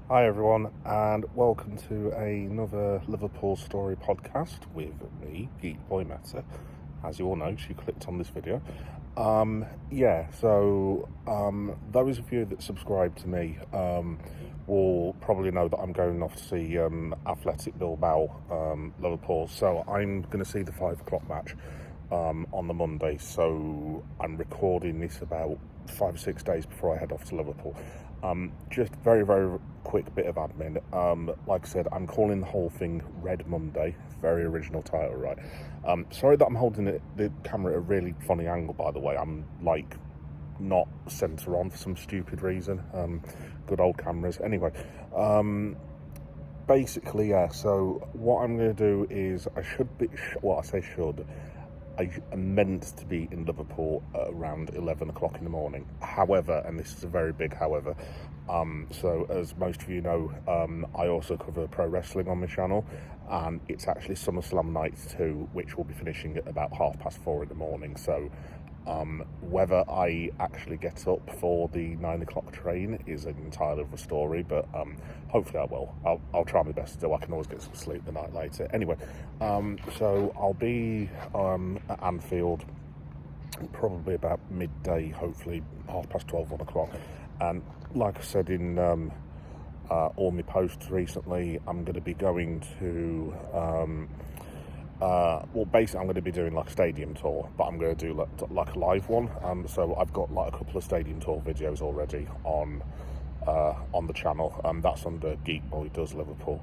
Hi everyone, and welcome to another Liverpool story podcast with me, Geek Boy Meta. As you all know, she clicked on this video. Those of you that subscribe to me will probably know that I'm going off to see Athletic Bilbao, Liverpool. So I'm going to see the 5 o'clock match on the Monday. So I'm recording this about 5 or 6 days before I head off to Liverpool. Just very quick bit of admin. Like I said, I'm calling the whole thing Red Monday. Very original title, right? Sorry that I'm holding the camera at a really funny angle, by the way. I'm like not centre on for some stupid reason. Good old cameras. Anyway, basically, yeah. So what I'm going to do is I am meant to be in Liverpool at around 11 o'clock in the morning. However, and this is a very big however, so as most of you know, I also cover pro wrestling on my channel, and it's actually SummerSlam night 2, which will be finishing at about 4:30 in the morning. So whether I actually get up for the 9 o'clock train is an entirely other story, but hopefully I will. I'll try my best to do. I can always get some sleep the night later. Anyway, so I'll be at Anfield probably about midday, hopefully 12:30, 1 o'clock. And like I said in all my posts recently, I'm going to be going to basically I'm going to be doing like a stadium tour, but I'm going to do like a live one. So I've got like a couple of stadium tour videos already on the channel. That's under Geek Boy Does Liverpool.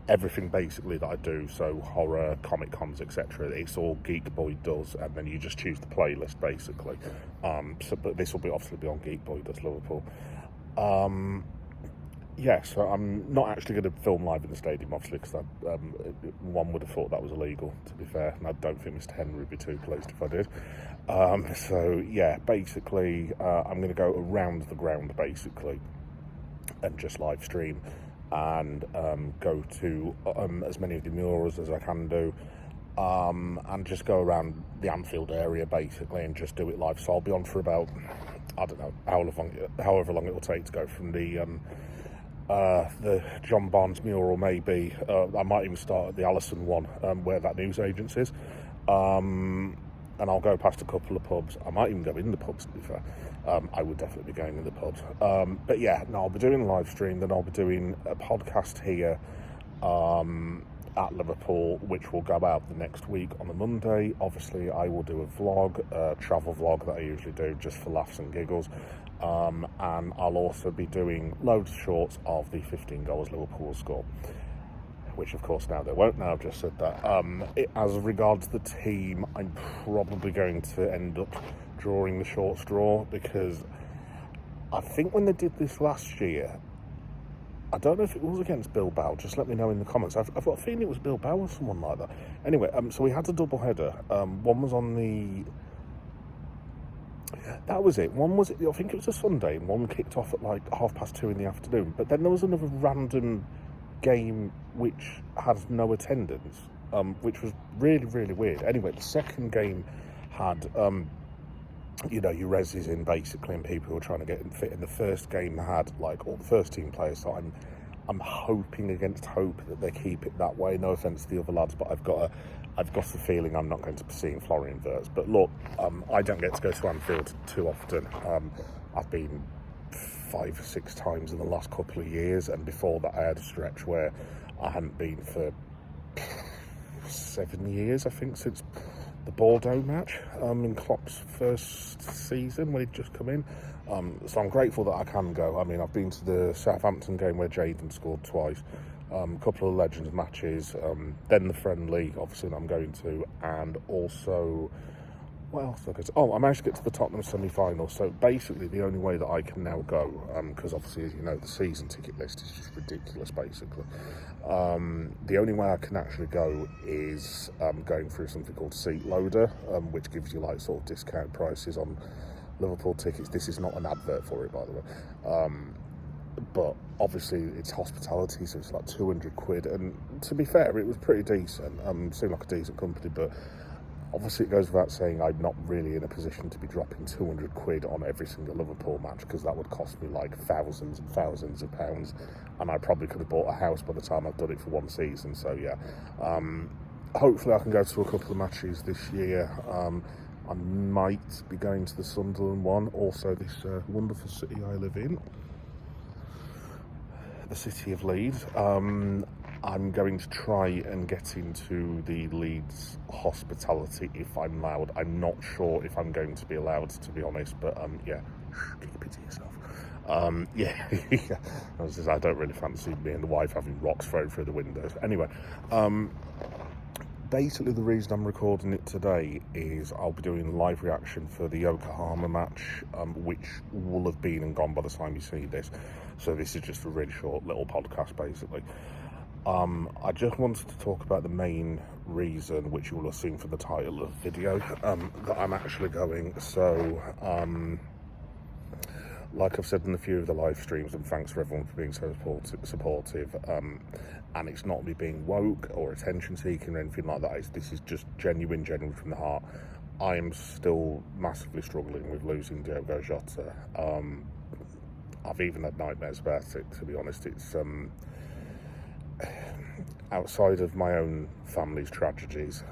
Everything basically that I do, so horror, comic cons, etc., it's all Geek Boy Does, and then you just choose the playlist basically. But this will obviously be on Geek Boy Does Liverpool. Yeah, so I'm not actually going to film live in the stadium, obviously, because one would have thought that was illegal, to be fair, and I don't think Mr. Henry would be too pleased if I did. So, yeah, basically, I'm going to go around the ground, basically, and just live stream, and go to as many of the murals as I can do, and just go around the Anfield area, basically, and just do it live. So I'll be on for about, I don't know, however long it will take to go from the John Barnes mural, maybe. I might even start at the Allison one, where that news agent is. And I'll go past a couple of pubs. I might even go in the pubs, to be fair. I would definitely be going in the pubs. But yeah, no, I'll be doing a live stream, then I'll be doing a podcast here at Liverpool, which will go out the next week on a Monday. Obviously, I will do a vlog, a travel vlog that I usually do, just for laughs and giggles. And I'll also be doing loads of shorts of the 15 goals Liverpool score, which of course now they won't. Now I've just said that. As regards the team, I'm probably going to end up drawing the short straw, because I think when they did this last year, I don't know if it was against Bilbao, just let me know in the comments. I've got a feeling it was Bilbao or someone like that. Anyway, so we had a double header. One was on the... That was it. One was, I think it was a Sunday, and one kicked off at like 2:30 in the afternoon. But then there was another random game which had no attendance, which was really weird. Anyway, the second game had, your reses in basically, and people who were trying to get fit. In the first game had like all the first team players. So I'm hoping against hope that they keep it that way. No offence to the other lads, but I've got the feeling I'm not going to be seeing Florian Wirtz. But look, I don't get to go to Anfield too often. I've been 5 or 6 times in the last couple of years, and before that I had a stretch where I hadn't been for 7 years, I think, since the Bordeaux match in Klopp's first season when he'd just come in. So I'm grateful that I can go. I mean, I've been to the Southampton game where Jadon scored twice, a couple of Legends matches, then the friendly, obviously, that I'm going to, and also... What else did I go to? Oh, I managed to get to the Tottenham semi-final. So basically, the only way that I can now go, because obviously, as you know, the season ticket list is just ridiculous, basically. The only way I can actually go is going through something called Seat Loader, which gives you like sort of discount prices on Liverpool tickets. This is not an advert for it, by the way. But obviously it's hospitality, so it's like 200 quid. And to be fair, it was pretty decent. Seemed like a decent company, but Obviously, it goes without saying I'm not really in a position to be dropping 200 quid on every single Liverpool match, because that would cost me like thousands and thousands of pounds, and I probably could have bought a house by the time I've done it for one season. So yeah, hopefully I can go to a couple of matches this year. I might be going to the Sunderland one, also this wonderful city I live in, the city of Leeds. I'm going to try and get into the Leeds hospitality if I'm allowed. I'm not sure if I'm going to be allowed, to be honest, but yeah, keep it to yourself. Yeah, I don't really fancy me and the wife having rocks thrown through the windows. Anyway, basically the reason I'm recording it today is I'll be doing a live reaction for the Yokohama match, which will have been and gone by the time you see this. So this is just a really short little podcast, basically. I just wanted to talk about the main reason, which you will have seen from the title of the video, that I'm actually going. So, like I've said in a few of the live streams, and thanks for everyone for being so supportive, and it's not me being woke or attention seeking or anything like that. This is just genuine from the heart. I am still massively struggling with losing Diogo Jota. I've even had nightmares about it, to be honest. It's outside of my own family's tragedies,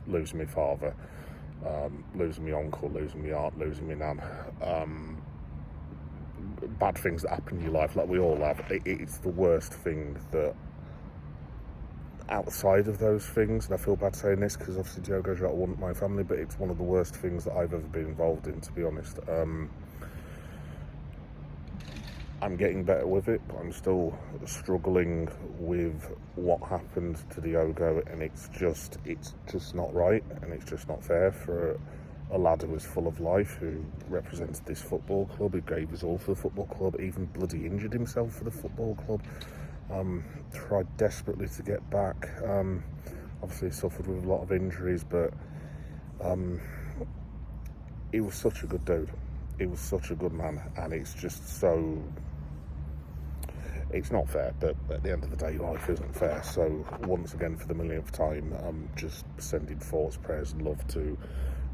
losing my father, losing my uncle, losing my aunt, losing my nan, bad things that happen in your life, like we all have, it's the worst thing that, outside of those things, and I feel bad saying this because obviously Diogo Jota wasn't my family, but it's one of the worst things that I've ever been involved in, to be honest. I'm getting better with it, but I'm still struggling with what happened to Diogo, and it's just not right, and it's just not fair for a lad who was full of life, who represented this football club, who gave his all for the football club, even bloody injured himself for the football club, tried desperately to get back, obviously suffered with a lot of injuries, but he was such a good dude. He was such a good man, and it's just so... It's not fair, but at the end of the day, life isn't fair. So once again, for the millionth time, I'm just sending thoughts, prayers and love to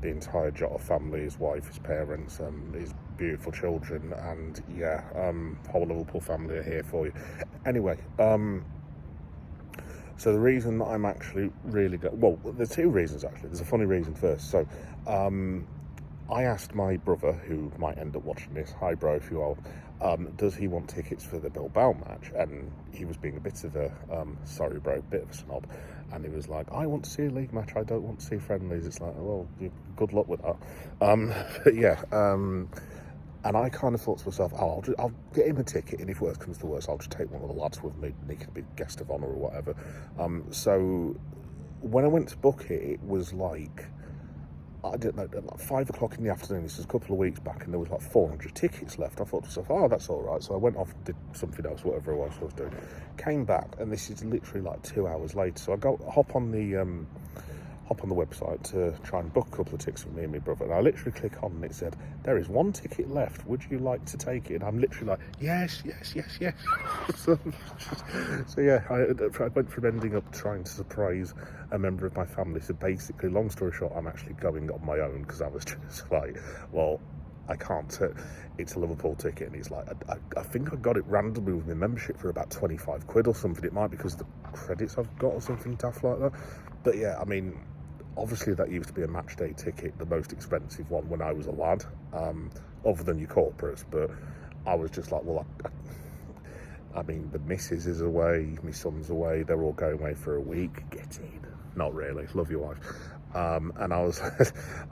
the entire Jota family, his wife, his parents, his beautiful children, and yeah, whole Liverpool family are here for you. Anyway, so the reason that I'm actually really well, there's two reasons actually. There's a funny reason first. So I asked my brother, who might end up watching this, hi bro if you are, does he want tickets for the Bilbao match? And he was being a bit of a, sorry bro, bit of a snob, and he was like, I want to see a league match, I don't want to see friendlies. It's like, well, good luck with that. But yeah, and I kind of thought to myself, oh, I'll get him a ticket, and if worse comes to worse, I'll just take one of the lads with me, and he can be guest of honour or whatever. So when I went to book it, it was like, I don't know, like 5 o'clock in the afternoon. This was a couple of weeks back, and there was like 400 tickets left. I thought to myself, oh, that's all right. So I went off and did something else, whatever it was I was doing. Came back, and this is literally like 2 hours later. So I hop on the website to try and book a couple of tickets for me and my brother, and I literally click on, and it said, there is one ticket left, would you like to take it? And I'm literally like, yes. So yeah, I went from ending up trying to surprise a member of my family. So basically, long story short, I'm actually going on my own, because I was just like, well, I can't, it's a Liverpool ticket, and it's like, I think I got it randomly with my membership for about 25 quid or something. It might be because of the credits I've got or something daft like that. But yeah, I mean, obviously that used to be a match day ticket, the most expensive one when I was a lad, other than your corporates, but I was just like, well, I mean, the missus is away, my son's away, they're all going away for a week, get in. Not really, love your wife. And I was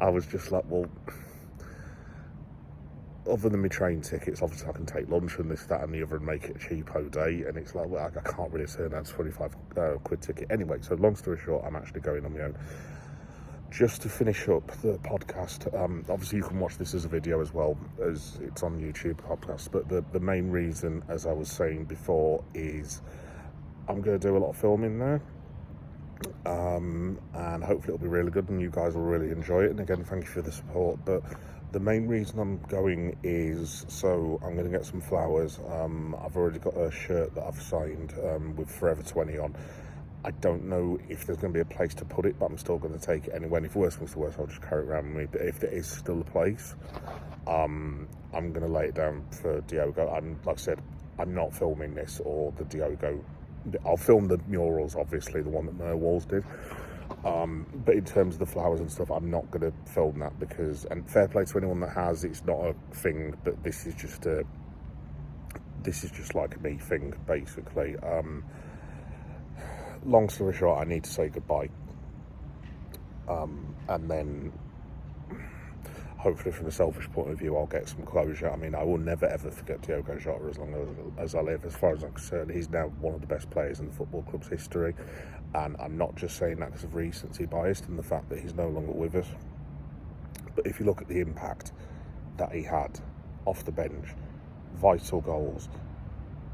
I was just like, well, other than my train tickets, obviously I can take lunch and this, that and the other and make it a cheapo day, and it's like, well, I can't really turn down 25 quid ticket. Anyway, so long story short, I'm actually going on my own. Just to finish up the podcast, obviously you can watch this as a video as well, as it's on YouTube podcast, but the main reason, as I was saying before, is I'm going to do a lot of filming there, and hopefully it'll be really good and you guys will really enjoy it. And again, thank you for the support. But the main reason I'm going is, so I'm going to get some flowers. I've already got a shirt that I've signed with Forever 20 on, I don't know if there's going to be a place to put it, but I'm still going to take it anyway. And if worse comes to worse, I'll just carry it around with me. But if there is still a place, I'm going to lay it down for Diogo. Like I said, I'm not filming this or the Diogo. I'll film the murals, obviously, the one that Mer Walls did. But in terms of the flowers and stuff, I'm not going to film that because, and fair play to anyone that has, it's not a thing, but this is just like a me thing, basically. Long story short, I need to say goodbye. And then, hopefully from a selfish point of view, I'll get some closure. I mean, I will never ever forget Diogo Jota as long as I live. As far as I'm concerned, he's now one of the best players in the football club's history. And I'm not just saying that because of recency bias and the fact that he's no longer with us. But if you look at the impact that he had off the bench, vital goals,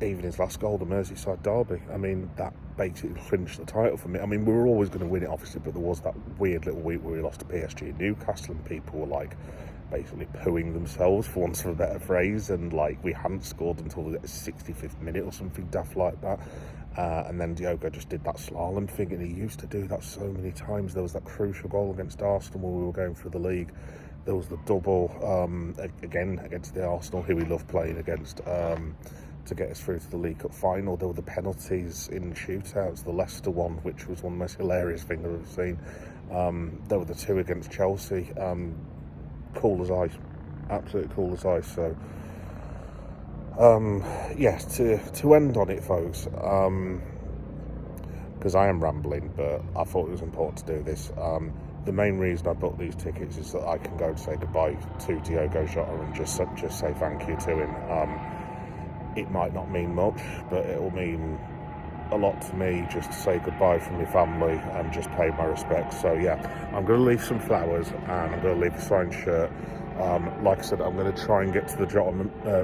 even his last goal, the Merseyside derby, I mean, that basically clinched the title for me. I mean, we were always going to win it, obviously, but there was that weird little week where we lost to PSG and Newcastle, and people were like basically pooing themselves, for want of a better phrase, and like we hadn't scored until the 65th minute or something daft like that. And then Diogo just did that slalom thing, and he used to do that so many times. There was that crucial goal against Arsenal when we were going through the league. There was the double again against the Arsenal, who we love playing against, to get us through to the League Cup final. There were the penalties in shootouts, the Leicester one, which was one of the most hilarious things I've ever seen. There were the two against Chelsea. Cool as ice, absolutely cool as ice. So yes, to end on it, folks, because I am rambling, but I thought it was important to do this. The main reason I booked these tickets is that I can go and say goodbye to Diogo Jota and just say thank you to him. It might not mean much, but it will mean a lot to me just to say goodbye from my family and just pay my respects. So yeah, I'm going to leave some flowers and I'm going to leave a signed shirt. Like I said, I'm going to try and get to the Jota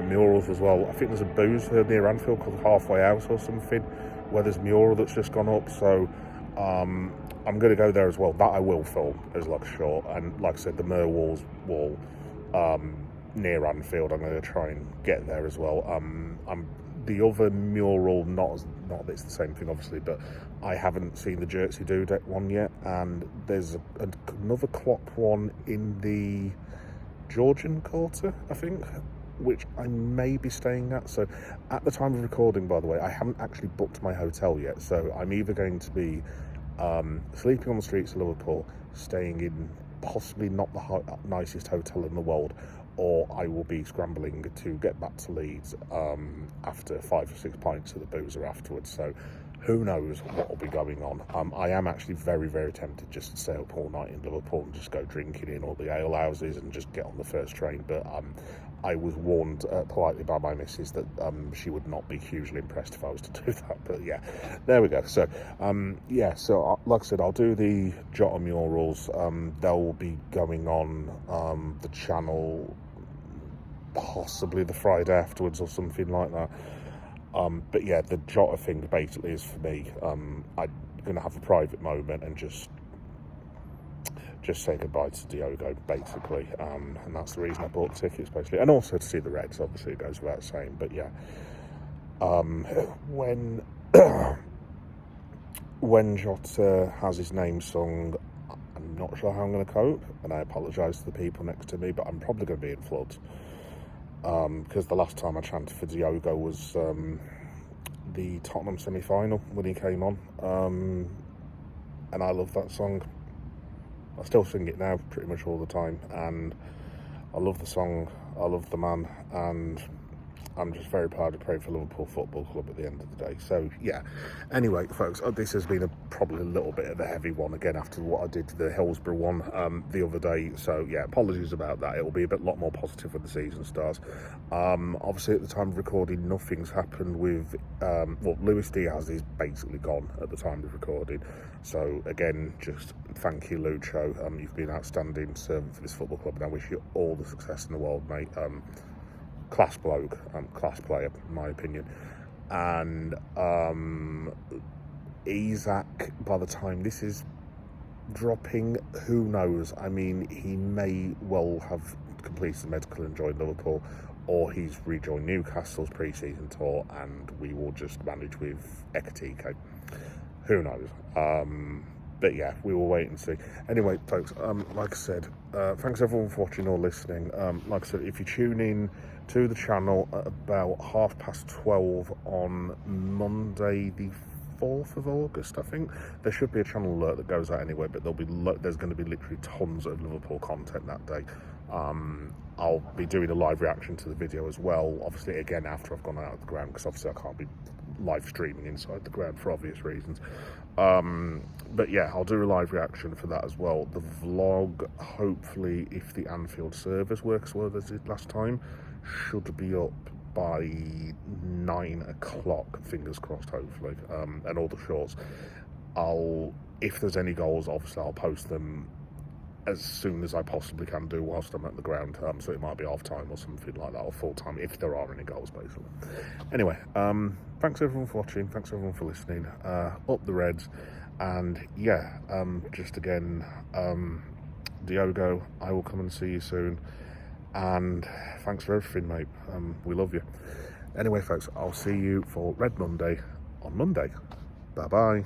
murals as well. I think there's a boozer near Anfield called Halfway House or something, where there's a mural that's just gone up. So I'm going to go there as well. That I will film as like short. And like I said, the Mer Walls wall near Anfield, I'm going to try and get there as well. The other mural, not that it's the same thing obviously, but I haven't seen the Jersey Dudek one yet, and there's another clock one in the Georgian Quarter, I think, which I may be staying at. So at the time of recording, by the way, I haven't actually booked my hotel yet, so I'm either going to be sleeping on the streets of Liverpool, staying in possibly not the nicest hotel in the world, or I will be scrambling to get back to Leeds after 5 or 6 pints of the boozer afterwards. So who knows what will be going on. I am actually very, very tempted just to stay up all night in Liverpool and just go drinking in all the ale houses and just get on the first train. But I was warned politely by my missus that she would not be hugely impressed if I was to do that. But yeah, there we go. So yeah, so like I said, I'll do the Jota murals. They'll be going on the channel possibly the Friday afterwards or something like that. But yeah, the Jota thing basically is for me. I'm going to have a private moment and just say goodbye to Diogo, basically. And that's the reason I bought the tickets, basically. And also to see the Reds, obviously, it goes without saying. But yeah, when Jota has his name sung, I'm not sure how I'm going to cope. And I apologise to the people next to me, but I'm probably going to be in floods. Because the last time I chanted for Diogo was the Tottenham semi-final when he came on, and I love that song. I still sing it now pretty much all the time, and I love the song, I love the man, and I'm just very proud to play for Liverpool Football Club at the end of the day. So yeah, anyway folks, this has been probably a little bit of a heavy one again after what I did to the Hillsborough one the other day. So yeah, apologies about that. It will be a lot more positive when the season starts. Obviously at the time of recording, nothing's happened with well, Luis Diaz is basically gone at the time of recording. So again, just thank you, Lucho. You've been outstanding servant for this football club, and I wish you all the success in the world, mate. Class bloke, class player, in my opinion. And Isaac, by the time this is dropping, who knows? I mean, he may well have completed the medical and joined Liverpool, or he's rejoined Newcastle's pre-season tour, and we will just manage with Ekatike. Who knows? But yeah, we will wait and see. Anyway, folks, like I said, thanks everyone for watching or listening. Like I said, if you tune in to the channel at about 12:30 on Monday the 4th of August, I think, there should be a channel alert that goes out anyway, but there's going to be literally tons of Liverpool content that day. I'll be doing a live reaction to the video as well, obviously again after I've gone out of the ground, because obviously I can't be live streaming inside the ground for obvious reasons. But yeah, I'll do a live reaction for that as well. The vlog, hopefully, if the Anfield service works well as it did last time, should be up by 9 o'clock, fingers crossed, hopefully. And all the shorts, if there's any goals, obviously I'll post them as soon as I possibly can do whilst I'm at the ground. So it might be half time or something like that, or full time, if there are any goals, basically. Anyway, thanks everyone for watching, thanks everyone for listening. Up the Reds, and yeah, just again, Diogo, I will come and see you soon, and thanks for everything, mate. We love you. Anyway, folks, I'll see you for Red Monday on Monday. Bye bye.